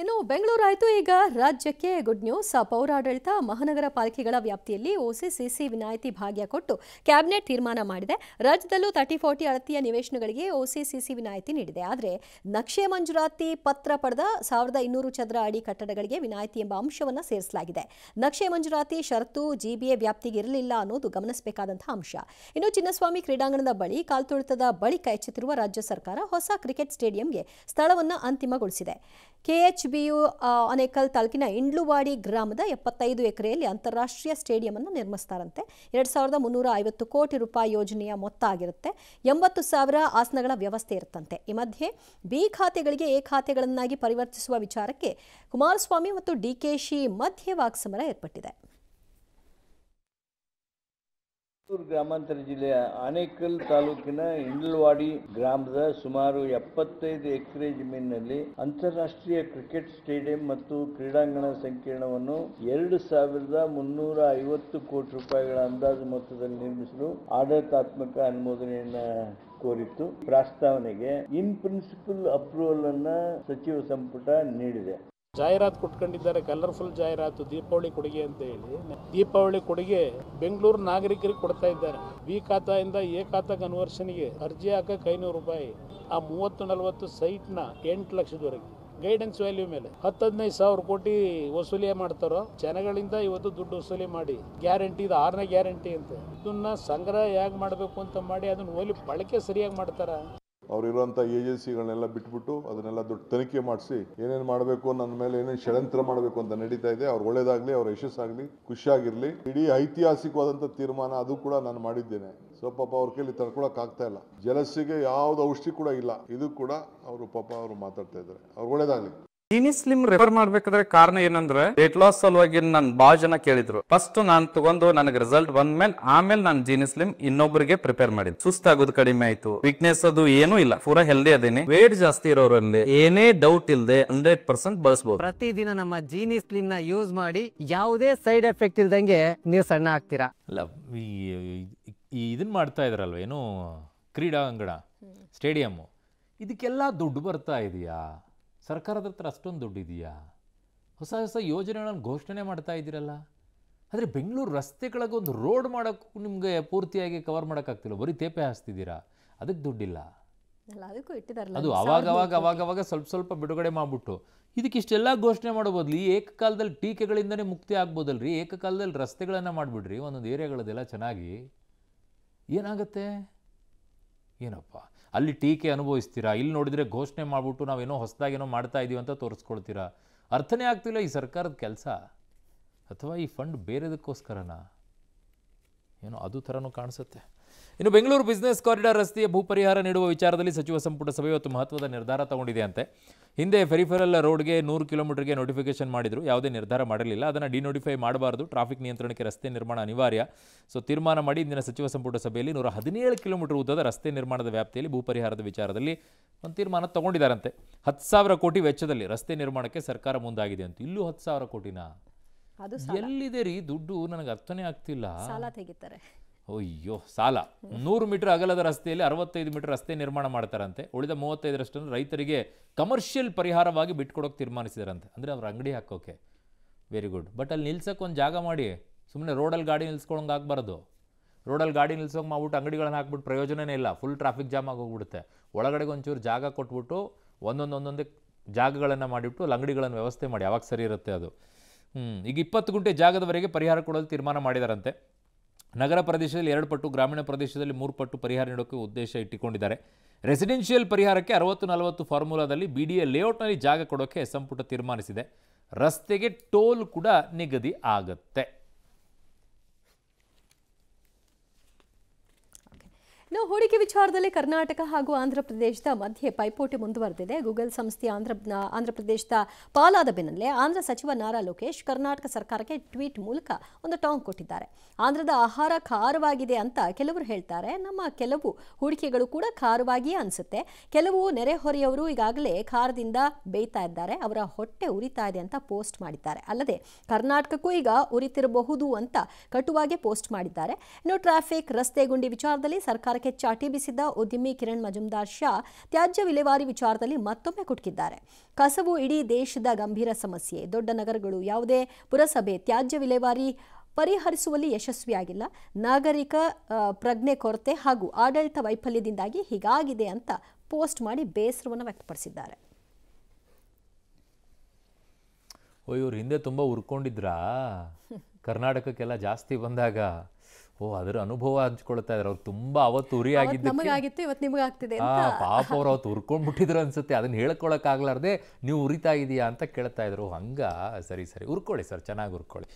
ಇನ್ನು ಬೆಂಗಳೂರು ಆಯಿತು ಈಗ ರಾಜ್ಯಕ್ಕೆ ಗುಡ್ ನ್ಯೂಸ್. ಪೌರಾಡಳಿತ ಮಹಾನಗರ ಪಾಲಿಕೆಗಳ ವ್ಯಾಪ್ತಿಯಲ್ಲಿ ಓಸಿಸಿಸಿ ವಿನಾಯಿತಿ ಭಾಗ್ಯ ಕೊಟ್ಟು ಕ್ಯಾಬಿನೆಟ್ ತೀರ್ಮಾನ ಮಾಡಿದೆ. ರಾಜ್ಯದಲ್ಲೂ 30-40 ಅಳತೆಯ ನಿವೇಶನಗಳಿಗೆ ಓಸಿಸಿಸಿ ವಿನಾಯಿತಿ ನೀಡಿದೆ. ಆದರೆ ನಕ್ಷೆ ಮಂಜೂರಾತಿ ಪತ್ರ ಪಡೆದ 1200 ಚದರ ಅಡಿ ಕಟ್ಟಡಗಳಿಗೆ ವಿನಾಯಿತಿ ಎಂಬ ಅಂಶವನ್ನು ಸೇರಿಸಲಾಗಿದೆ. ನಕ್ಷೆ ಮಂಜೂರಾತಿ ಷರತ್ತು ಜಿಬಿಎ ವ್ಯಾಪ್ತಿಗೆ ಇರಲಿಲ್ಲ ಅನ್ನೋದು ಗಮನಿಸಬೇಕಾದಂತಹ ಅಂಶ. ಇನ್ನು ಚಿನ್ನಸ್ವಾಮಿ ಕ್ರೀಡಾಂಗಣದ ಬಳಿ ಕಾಲ್ತುಳಿತದ ಬಳಿಕ ಎಚ್ಚೆತ್ತಿರುವ ರಾಜ್ಯ ಸರ್ಕಾರ ಹೊಸ ಕ್ರಿಕೆಟ್ ಸ್ಟೇಡಿಯಂಗೆ ಸ್ಥಳವನ್ನು ಅಂತಿಮಗೊಳಿಸಿದೆ. ಕೆಎಚ್ಬಿಯು ಆನೇಕಲ್ ತಾಲೂಕಿನ ಇಂಡ್ಲುವಾಡಿ ಗ್ರಾಮದ 75 ಎಕರೆಯಲ್ಲಿ ಅಂತಾರಾಷ್ಟ್ರೀಯ ಸ್ಟೇಡಿಯಂ ಅನ್ನು ನಿರ್ಮಿಸುತ್ತಾರಂತೆ. 2350 ಕೋಟಿ ರೂಪಾಯಿ ಯೋಜನೆಯ ಮೊತ್ತ ಆಗಿರುತ್ತೆ. 80,000 ಆಸನಗಳ ವ್ಯವಸ್ಥೆ ಇರುತ್ತಂತೆ. ಈ ಮಧ್ಯೆ ಬಿ ಖಾತೆಗಳಿಗೆ ಎ ಖಾತೆಗಳನ್ನಾಗಿ ಪರಿವರ್ತಿಸುವ ವಿಚಾರಕ್ಕೆ ಕುಮಾರಸ್ವಾಮಿ ಮತ್ತು ಡಿಕೆಶಿ ಮಧ್ಯೆ ವಾಕ್ಸಮರ ಏರ್ಪಟ್ಟಿದೆ. ಗ್ರಾಮಾಂತರ ಜಿಲ್ಲೆಯ ಆನೇಕಲ್ ತಾಲೂಕಿನ ಇಂಡ್ಲವಾಡಿ ಗ್ರಾಮದ ಸುಮಾರು 75 ಎಕರೆ ಜಮೀನಿನಲ್ಲಿ ಅಂತಾರಾಷ್ಟ್ರೀಯ ಕ್ರಿಕೆಟ್ ಸ್ಟೇಡಿಯಂ ಮತ್ತು ಕ್ರೀಡಾಂಗಣ ಸಂಕೀರ್ಣವನ್ನು 2350 ಕೋಟಿ ರೂಪಾಯಿಗಳ ಅಂದಾಜು ಮೊತ್ತದಲ್ಲಿ ನಿರ್ಮಿಸಲು ಆಡಳಿತಾತ್ಮಕ ಅನುಮೋದನೆಯನ್ನ ಕೋರಿತ್ತು. ಪ್ರಸ್ತಾವನೆಗೆ ಇನ್ ಪ್ರಿನ್ಸಿಪಲ್ ಅಪ್ರೂವಲ್ ಅನ್ನ ಸಚಿವ ಸಂಪುಟ ನೀಡಿದೆ. ಜಾಹೀರಾತು ಕೊಟ್ಕೊಂಡಿದ್ದಾರೆ, ಕಲರ್ಫುಲ್ ಜಾಹೀರಾತು, ದೀಪಾವಳಿ ಕೊಡುಗೆ ಅಂತ ಹೇಳಿ. ದೀಪಾವಳಿ ಕೊಡುಗೆ ಬೆಂಗಳೂರು ನಾಗರಿಕರಿಗೆ ಕೊಡ್ತಾ ಇದ್ದಾರೆ. ಬಿ ಖಾತಾದಿಂದ ಎ ಖಾತಾ ಕನ್ವರ್ಷನ್ಗೆ ಅರ್ಜಿ ಹಾಕಕ್ಕೆ 500 ರೂಪಾಯಿ. ಆ 30-40 ಸೈಟ್ನ 8 ಲಕ್ಷದವರೆಗೆ ಗೈಡೆನ್ಸ್ ವ್ಯಾಲ್ಯೂ ಮೇಲೆ 10-15 ಸಾವಿರ ಕೋಟಿ ವಸೂಲಿ ಮಾಡ್ತಾರೋ ಜನಗಳಿಂದ ಇವತ್ತು ದುಡ್ಡು ವಸೂಲಿ ಮಾಡಿ ಗ್ಯಾರಂಟಿ, ಇದು 6ನೇ ಗ್ಯಾರಂಟಿ ಅಂತ. ಇದನ್ನ ಸಂಗ್ರಹ ಹೇಗೆ ಮಾಡಬೇಕು ಅಂತ ಮಾಡಿ ಅದನ್ನ ಓಲಿ ಬಳಕೆ ಸರಿಯಾಗಿ ಮಾಡ್ತಾರ. ಅವರಿರುವಂಥ ಏಜೆನ್ಸಿಗಳನ್ನೆಲ್ಲ ಬಿಟ್ಬಿಟ್ಟು ಅದನ್ನೆಲ್ಲ ದೊಡ್ಡ ತನಿಖೆ ಮಾಡಿಸಿ ಏನೇನು ಮಾಡಬೇಕು, ನನ್ನ ಮೇಲೆ ಏನೇನು ಷಡ್ಯಂತ್ರ ಮಾಡಬೇಕು ಅಂತ ನಡೀತಾ ಇದೆ. ಅವ್ರು ಒಳ್ಳೇದಾಗಲಿ, ಅವ್ರ ಯಶಸ್ಸಾಗಲಿ, ಖುಷಿಯಾಗಿರಲಿ. ಇಡೀ ಐತಿಹಾಸಿಕವಾದಂಥ ತೀರ್ಮಾನ ಅದು ಕೂಡ ನಾನು ಮಾಡಿದ್ದೇನೆ. ಸೊ ಪಾಪ ಅವ್ರ ಕೈಲಿ ತಡ್ಕೊಳಕ್ ಆಗ್ತಾ ಇಲ್ಲ. ಜಲಸ್ಸಿಗೆ ಯಾವ್ದು ಔಷಧಿ ಕೂಡ ಇಲ್ಲ. ಇದು ಕೂಡ ಅವರು ಪಾಪ ಅವರು ಮಾತಾಡ್ತಾ ಇದ್ದಾರೆ. ಅವ್ರು ಒಳ್ಳೇದಾಗಲಿ. ಜೀನಿ ಸ್ಲಿಮ್ ರೆಫರ್ ಮಾಡ್ಬೇಕಾದ್ರೆ ಕಾರಣ ಏನಂದ್ರೆ ವೇಟ್ ಲಾಸ್ ಸಲುವಾಗಿ ನನ್ ಬಾಳ ಜನ ಕೇಳಿದ್ರು. ಫಸ್ಟ್ ನಾನ್ ತಗೊಂಡು ನನಗೆ ರಿಸಲ್ಟ್ ಬಂದ್ಮೇಲೆ ಆಮೇಲೆ ನಾನು ಜೀನಿ ಸ್ಲಿಮ್ ಇನ್ನೊಬ್ಬರಿಗೆ ಪ್ರಿಪೇರ್ ಮಾಡಿದ್ದೆ. ಸುಸ್ತಾಗೋದು ಕಡಿಮೆ ಆಯ್ತು, ವೀಕ್ನೆಸ್ ಅದು ಏನೂ ಇಲ್ಲ, ಪೂರಾ ಹೆಲ್ದಿ ಅದೇನೆ. ವೇಟ್ ಜಾಸ್ತಿ ಇರೋರಲ್ಲಿ ಏನೇ ಡೌಟ್ ಇಲ್ಲದೆ 100% ಬಳಸಬಹುದು. ಪ್ರತಿದಿನ ನಮ್ಮ ಜೀನಿ ಸ್ಲಿಮ್ ನ ಯೂಸ್ ಮಾಡಿ ಯಾವುದೇ ಸೈಡ್ ಎಫೆಕ್ಟ್ ಇಲ್ದಂಗೆ ನೀವು ಸಣ್ಣ ಆಗ್ತೀರಾ. ಅಲ್ಲ, ಇದನ್ನ ಮಾಡ್ತಾ ಇದ್ರಲ್ವ, ಏನು ಕ್ರೀಡಾಂಗಣ ಸ್ಟೇಡಿಯಮ್ಮು, ಇದಕ್ಕೆಲ್ಲ ದುಡ್ಡು ಬರ್ತಾ ಇದೆಯಾ? ಸರ್ಕಾರದ ಹತ್ರ ಅಷ್ಟೊಂದು ದುಡ್ಡು ಇದೆಯಾ? ಹೊಸ ಹೊಸ ಯೋಜನೆಗಳನ್ನು ಘೋಷಣೆ ಮಾಡ್ತಾ ಇದ್ದೀರಲ್ಲ. ಆದರೆ ಬೆಂಗಳೂರು ರಸ್ತೆಗಳಿಗೆ ಒಂದು ರೋಡ್ ಮಾಡೋಕ್ಕೂ ನಿಮಗೆ ಪೂರ್ತಿಯಾಗಿ ಕವರ್ ಮಾಡೋಕ್ಕಾಗ್ತಿಲ್ಲ, ಬರೀ ತೇಪೆ ಹಾಸ್ತಿದ್ದೀರಾ. ಅದಕ್ಕೆ ದುಡ್ಡಿಲ್ಲ. ಅದು ಅವಾಗ ಸ್ವಲ್ಪ ಬಿಡುಗಡೆ ಮಾಡಿಬಿಟ್ಟು ಇದಕ್ಕೆ ಇಷ್ಟೆಲ್ಲ ಘೋಷಣೆ ಮಾಡೋ ಬದಲು ಏಕಕಾಲದಲ್ಲಿ ಟೀಕೆಗಳಿಂದನೇ ಮುಕ್ತಿ ಆಗ್ಬೋದಲ್ರಿ. ಏಕಕಾಲದಲ್ಲಿ ರಸ್ತೆಗಳನ್ನು ಮಾಡಿಬಿಡ್ರಿ ಒಂದೊಂದು ಏರಿಯಾಗಳದೆಲ್ಲ ಚೆನ್ನಾಗಿ. ಏನಾಗುತ್ತೆ ಏನಪ್ಪ, ಅಲ್ಲಿ ಟೀಕೆ ಅನುಭವಿಸ್ತೀರಾ, ಇಲ್ಲಿ ನೋಡಿದರೆ ಘೋಷಣೆ ಮಾಡಿಬಿಟ್ಟು ನಾವೇನೋ ಹೊಸದಾಗೇನೋ ಮಾಡ್ತಾ ಇದ್ದೀವಿ ಅಂತ ತೋರಿಸ್ಕೊಳ್ತೀರಾ. ಅರ್ಥನೇ ಆಗ್ತಿಲ್ಲ ಈ ಸರ್ಕಾರದ ಕೆಲಸ. ಅಥವಾ ಈ ಫಂಡ್ ಬೇರೆದಕ್ಕೋಸ್ಕರನಾ ಏನೋ ಅದು ಥರನೂ ಕಾಣಿಸುತ್ತೆ. ಇನ್ನು ಬೆಂಗಳೂರು ಬಿಸ್ನೆಸ್ ಕಾರಿಡಾರ್ ರಸ್ತೆಯ ಭೂ ಪರಿಹಾರ ನೀಡುವ ವಿಚಾರದಲ್ಲಿ ಸಚಿವ ಸಂಪುಟ ಸಭೆ ಇವತ್ತು ಮಹತ್ವದ ನಿರ್ಧಾರ ತಗೊಂಡಿದೆ ಅಂತೆ. ಹಿಂದೆ ಫೆರಿಫೆರಲ್ ರೋಡ್ಗೆ 100 ಕಿಲೋಮೀಟರ್ಗೆ ನೋಟಿಫಿಕೇಶನ್ ಮಾಡಿದ್ರು, ಯಾವುದೇ ನಿರ್ಧಾರ ಮಾಡಿರಲಿಲ್ಲ. ಅದನ್ನು ಡಿನೋಟಿಫೈ ಮಾಡಬಾರ್ದು, ಟ್ರಾಫಿಕ್ ನಿಯಂತ್ರಣಕ್ಕೆ ರಸ್ತೆ ನಿರ್ಮಾಣ ಅನಿವಾರ್ಯ. ಸೊ ತೀರ್ಮಾನ ಮಾಡಿ ಇಂದಿನ ಸಚಿವ ಸಂಪುಟ ಸಭೆಯಲ್ಲಿ 117 ಕಿಲೋಮೀಟರ್ ಉದ್ದದ ರಸ್ತೆ ನಿರ್ಮಾಣದ ವ್ಯಾಪ್ತಿಯಲ್ಲಿ ಭೂ ಪರಿಹಾರದ ವಿಚಾರದಲ್ಲಿ ಒಂದು ತೀರ್ಮಾನ ತಗೊಂಡಿದ್ದಾರಂತೆ. 10,000 ಕೋಟಿ ವೆಚ್ಚದಲ್ಲಿ ರಸ್ತೆ ನಿರ್ಮಾಣಕ್ಕೆ ಸರ್ಕಾರ ಮುಂದಾಗಿದೆ ಅಂತ. ಇಲ್ಲೂ 10,000 ಕೋಟಿನ ಎಲ್ಲಿದೆ ರೀ ದುಡ್ಡು? ನನಗೆ ಅರ್ಥನೇ ಆಗ್ತಿಲ್ಲ. ಅಯ್ಯೋ, ಸಾಲ 100 ಮೀಟರ್ ಅಗಲದ ರಸ್ತೆಯಲ್ಲಿ 65 ಮೀಟರ್ ರಸ್ತೆ ನಿರ್ಮಾಣ ಮಾಡ್ತಾರಂತೆ. ಉಳಿದ 35ರಷ್ಟನ್ನು ರೈತರಿಗೆ ಕಮರ್ಷಿಯಲ್ ಪರಿಹಾರವಾಗಿ ಬಿಟ್ಕೊಡೋಕೆ ತೀರ್ಮಾನಿಸಿದಾರಂತೆ. ಅಂದರೆ ಅವ್ರ ಅಂಗಡಿ ಹಾಕೋಕೆ. Very good. ಬಟ್ ಅಲ್ಲಿ ನಿಲ್ಸೋಕೆ ಒಂದು ಜಾಗ ಮಾಡಿ, ಸುಮ್ಮನೆ ರೋಡಲ್ಲಿ ಗಾಡಿ ನಿಲ್ಸ್ಕೊಳಂಗೆ ಆಗಬಾರ್ದು. ರೋಡಲ್ಲಿ ಗಾಡಿ ನಿಲ್ಸೋಕೆ ಮಾಡ್ಬಿಟ್ಟು ಅಂಗಡಿಗಳನ್ನ ಹಾಕ್ಬಿಟ್ಟು ಪ್ರಯೋಜನನೇ ಇಲ್ಲ, ಫುಲ್ ಟ್ರಾಫಿಕ್ ಜಾಮ್ ಆಗೋಗ್ಬಿಡುತ್ತೆ. ಒಳಗಡೆಗೆ ಒಂಚೂರು ಜಾಗ ಕೊಟ್ಬಿಟ್ಟು ಒಂದೊಂದೇ ಜಾಗಗಳನ್ನು ಮಾಡಿಬಿಟ್ಟು ಅಲ್ಲಿ ಅಂಗಡಿಗಳನ್ನು ವ್ಯವಸ್ಥೆ ಮಾಡಿ, ಅವಾಗ ಸರಿ ಇರುತ್ತೆ ಅದು. ಈಗ 20 ಗುಂಟೆ ಜಾಗದವರೆಗೆ ಪರಿಹಾರ ಕೊಡಲು ತೀರ್ಮಾನ ಮಾಡಿದಾರಂತೆ. ನಗರ ಪ್ರದೇಶದಲ್ಲಿ 2 ಪಟ್ಟು, ಗ್ರಾಮೀಣ ಪ್ರದೇಶದಲ್ಲಿ 3 ಪಟ್ಟು ಪರಿಹಾರ ನೀಡೋಕ್ಕೆ ಉದ್ದೇಶ ಇಟ್ಟುಕೊಂಡಿದ್ದಾರೆ. ರೆಸಿಡೆನ್ಷಿಯಲ್ ಪರಿಹಾರಕ್ಕೆ 60-40 ಫಾರ್ಮುಲಾದಲ್ಲಿ ಬಿಡಿಎ ಲೇಔಟ್ನಲ್ಲಿ ಜಾಗ ಕೊಡೋಕ್ಕೆ ಸಂಪುಟ ತೀರ್ಮಾನಿಸಿದೆ. ರಸ್ತೆಗೆ ಟೋಲ್ ಕೂಡ ನಿಗದಿ ಆಗುತ್ತೆ. ಇನ್ನು ಹೂಡಿಕೆ ವಿಚಾರದಲ್ಲಿ ಕರ್ನಾಟಕ ಹಾಗೂ ಆಂಧ್ರ ಪ್ರದೇಶದ ಮಧ್ಯೆ ಪೈಪೋಟಿ ಮುಂದುವರೆದಿದೆ. ಗೂಗಲ್ ಸಂಸ್ಥೆ ಆಂಧ್ರ ಪ್ರದೇಶದ ಪಾಲಾದ ಬೆನ್ನಲ್ಲೇ ಆಂಧ್ರ ಸಚಿವ ನಾರಾ ಲೋಕೇಶ್ ಕರ್ನಾಟಕ ಸರ್ಕಾರಕ್ಕೆ ಟ್ವೀಟ್ ಮೂಲಕ ಒಂದು ಟಾಂಗ್ ಕೊಟ್ಟಿದ್ದಾರೆ. ಆಂಧ್ರದ ಆಹಾರ ಖಾರವಾಗಿದೆ ಅಂತ ಕೆಲವರು ಹೇಳ್ತಾರೆ. ನಮ್ಮ ಕೆಲವು ಹೂಡಿಕೆಗಳು ಕೂಡ ಖಾರವಾಗಿಯೇ ಅನಿಸುತ್ತೆ. ಕೆಲವು ನೆರೆಹೊರೆಯವರು ಈಗಾಗಲೇ ಖಾರದಿಂದ ಬೇಯ್ತಾ ಇದ್ದಾರೆ, ಅವರ ಹೊಟ್ಟೆ ಉರಿತಾ ಇದೆ ಅಂತ ಪೋಸ್ಟ್ ಮಾಡಿದ್ದಾರೆ. ಅಲ್ಲದೆ ಕರ್ನಾಟಕಕ್ಕೂ ಈಗ ಉರಿತಿರಬಹುದು ಅಂತ ಕಟುವಾಗಿ ಪೋಸ್ಟ್ ಮಾಡಿದ್ದಾರೆ. ಇನ್ನು ಟ್ರಾಫಿಕ್, ರಸ್ತೆ ಗುಂಡಿ ವಿಚಾರದಲ್ಲಿ ಸರ್ಕಾರ ಸರ್ಕಾರಕ್ಕೆ ಚಾಟಿ ಬೀಸಿದ್ದ ಉದ್ಯಮಿ ಕಿರಣ್ ಮಜುಮ್ದಾರ್ ಶಾ ತ್ಯಾಜ್ಯ ವಿಲೇವಾರಿ ವಿಚಾರದಲ್ಲಿ ಮತ್ತೊಮ್ಮೆ ಕುಟುಕಿದ್ದಾರೆ. ಕಸವು ಇಡೀ ದೇಶದ ಗಂಭೀರ ಸಮಸ್ಯೆ. ದೊಡ್ಡ ನಗರಗಳು ಯಾವುದೇ ಪುರಸಭೆ ತ್ಯಾಜ್ಯ ವಿಲೇವಾರಿ ಪರಿಹರಿಸುವಲ್ಲಿ ಯಶಸ್ವಿಯಾಗಿಲ್ಲ. ನಾಗರಿಕ ಪ್ರಜ್ಞೆ ಕೊರತೆ ಹಾಗೂ ಆಡಳಿತ ವೈಫಲ್ಯದಿಂದಾಗಿ ಹೀಗಾಗಿದೆ ಅಂತ ಪೋಸ್ಟ್ ಮಾಡಿ ಬೇಸರವನ್ನು ವ್ಯಕ್ತಪಡಿಸಿದ್ದಾರೆ. ಇವ್ರು ಹಿಂದೆ ತುಂಬ ಉರ್ಕೊಂಡಿದ್ರಾ ಕರ್ನಾಟಕಕ್ಕೆಲ್ಲ ಜಾಸ್ತಿ ಬಂದಾಗ? ಅದರ ಅನುಭವ ಹಂಚ್ಕೊಳ್ತಾ ಇದ್ರು. ಅವ್ರು ತುಂಬಾ ಅವತ್ತು ಉರಿ ಆಗಿತ್ತು, ಇವತ್ತು ನಿಮಗಾಗ್ತಿದೆ. ಪಾಪ ಅವ್ರು ಅವತ್ತು ಉರ್ಕೊಂಡ್ಬಿಟ್ಟಿದ್ರು ಅನ್ಸುತ್ತೆ. ಅದನ್ನ ಹೇಳ್ಕೊಳಕ್ ಆಗ್ಲಾರ್ದೆ ನೀವು ಉರಿತಾ ಇದೀಯಾ ಅಂತ ಕೇಳ್ತಾ ಇದ್ರು. ಹಂಗ ಸರಿ ಉರ್ಕೊಳ್ಳಿ ಸರ್, ಚೆನ್ನಾಗಿ ಉರ್ಕೊಳ್ಳಿ.